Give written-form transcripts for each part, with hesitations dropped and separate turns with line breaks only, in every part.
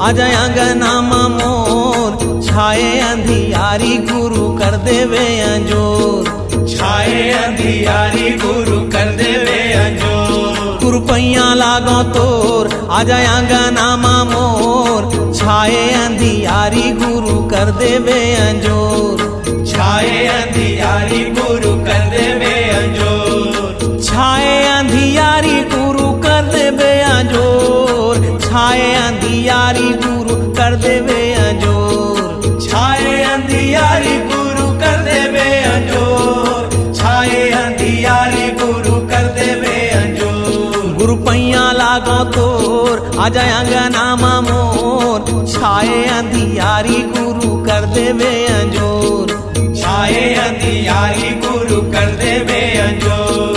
आजा अंगना मोर, छाए अंधियारी गुरु कर देवे अंजोर।
छाए अंधियारी गुरु कर देवे अंजोर।
कुरपैया लागो तोर, आजा अंगना मोर, छाए अंधियारी गुरु कर देवे अंजोर।
छाए अंधियारी गुरु कर देवे अंजोर।
छाए अंधियारी गुरु कर देवे अंजोर। छाए अंधियारी गुरु कर देवे अंजोर।
छाए अंधियारी गुरु कर देवे अंजोर। छाए अंधियारी गुरु कर देवे अंजोर।
गुरुपैया लागो तोर, आजा अंगना मोर, छाए अंधियारी गुरु कर देवे अंजोर।
छाए अंधियारी गुरु कर देवे अंजोर।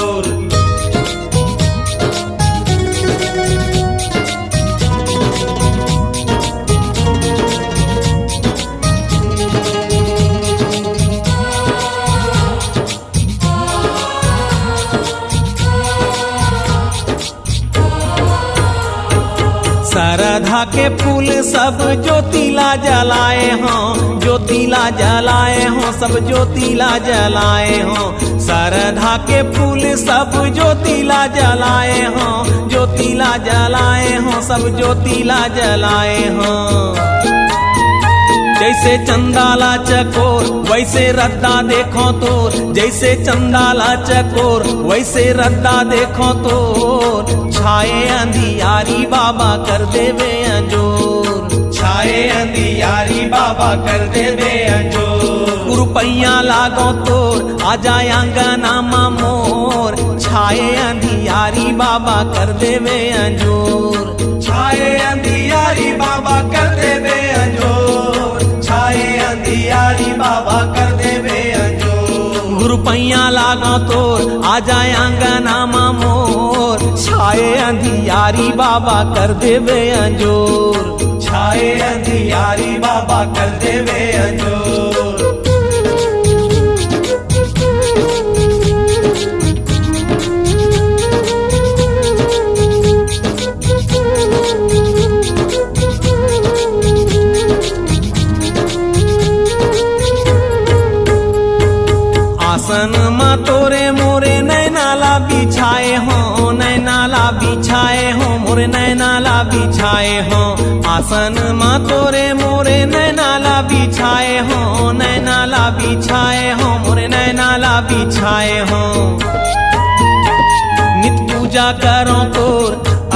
सरधा के फूल सब ज्योतिला जलाए हों, ज्योतिला जलाए हों, सब ज्योतिला जलाए हों। सरधा के फूल सब ज्योतिला जलाए हों, ज्योतिला जलाए हों, सब ज्योतिला जलाए हों। जैसे चंदाला चकोर वैसे रद्दा देखो तोर, जैसे चंदाला चकोर वैसे रद्दा देखो तोर। छाए अंधियारी बाबा कर देवे अंजोर।
छाए अंधियारी बाबा कर देवे अंजोर।
कुरपैया लागो तोर, आजा अंगना मोर, छाए अंधियारी बाबा कर देवे अंजोर।
छाए अंधियारी बाबा कर देवे अंजोर। छाए अंधियारी बाबा कर देवे अंजोर।
गुरुपैया लागो तोर, आजा अंगना मोर, छाए अंधियारी बाबा कर देवे अंजोर।
छाए अंधियारी बाबा कर देवे अंजोर।
आसन मा तोरे मोरे नैनाला बिछाए हो, नैनाला बिछाए हो, मोरे नैनाला बिछाए हो। आसन मा तोरे मोरे नैनाला बिछाए हो, नैनाला बिछाए हो, मोरे नैनाला बिछाए हो। नित पूजा करो तोर,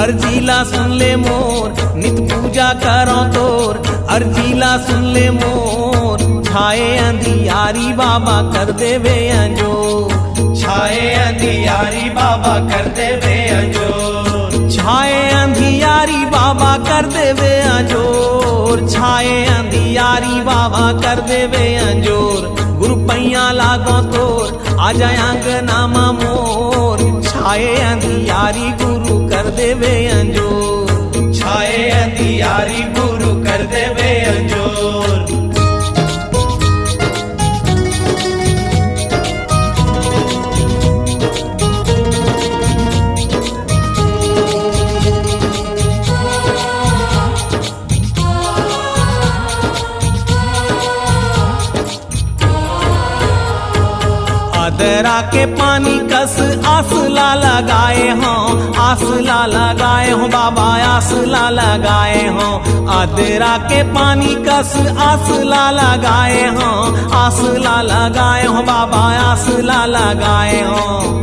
अर्जीला सुन ले मोर, नित पूजा करो तोर, अर्जीला सुन ले मोर। छाए अंधियारी बाबा कर देवे अंजोर।
छाए अंधियारी बाबा कर देवे अंजोर।
छाए अंधियारी बाबा कर देवे अंजोर। छाए अंधियारी बाबा कर देवे अंजोर। गुरुपैया लागो तोर, आजा अंगना मोर, छाए अंधियारी गुरु कर देवे अंजोर।
छाए अंधियारी गुरु कर देवे अंजोर।
आदरा के पानी कस आसला लगाए हों, आसला लगाए हों बाबा, आसला लगाए हों। आदरा के पानी कस आसला लगाए हों, आसला लगाए हों बाबा, आसला लगाए हों।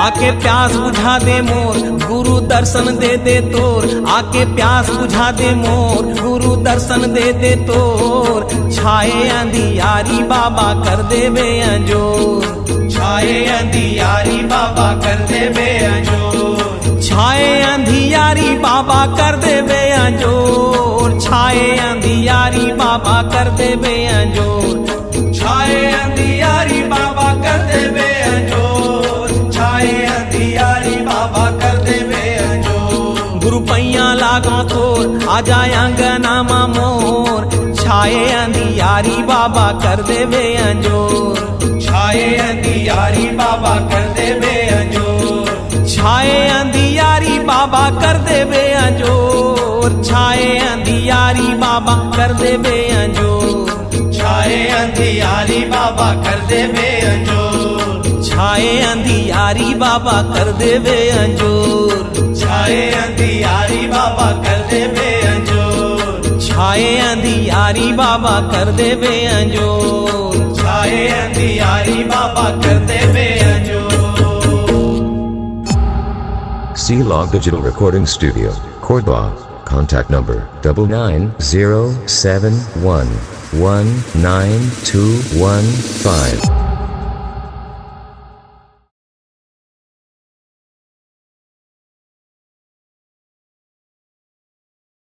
आके प्यास बुझा दे मोर, गुरु दर्शन दे दे तोर। आके प्यास बुझा दे मोर, गुरु दर्शन दे दे तोर। छाए अंधियारी बाबा कर देवे अंजोर।
छाए अंधियारी बाबा कर देवे अंजोर।
छाए अंधियारी बाबा कर देवे अंजोर। छाए अंधियारी बाबा कर देवे अंजोर।
छाए अंधियारी बाबा कर देवे अंजोर। छाए अंधियारी बाबा कर देवे अंजोर।
गुरुपैया लागो तोर, आजा अंगना मोर, छाए अंधियारी बाबा कर देवे अंजोर।
छाए अंधियारी बाबा कर देवे अंजोर।
छाए अंधियारी बाबा कर देवे अंजोर। छाए कर देवे अंजोर।
छाए अंधियारी बाबा कर देवे अंजोर।
छाए अंधियारी बाबा कर देवे अंजोर।
छाए अंधियारी बाबा कर देवे अंजोर।
छाए अंधियारी बाबा कर देवे अंजोर।
छाए अंधियारी बाबा कर देवे अंजोर।
C-Log Digital Recording Studio, Cordoba. Contact number 9907119215.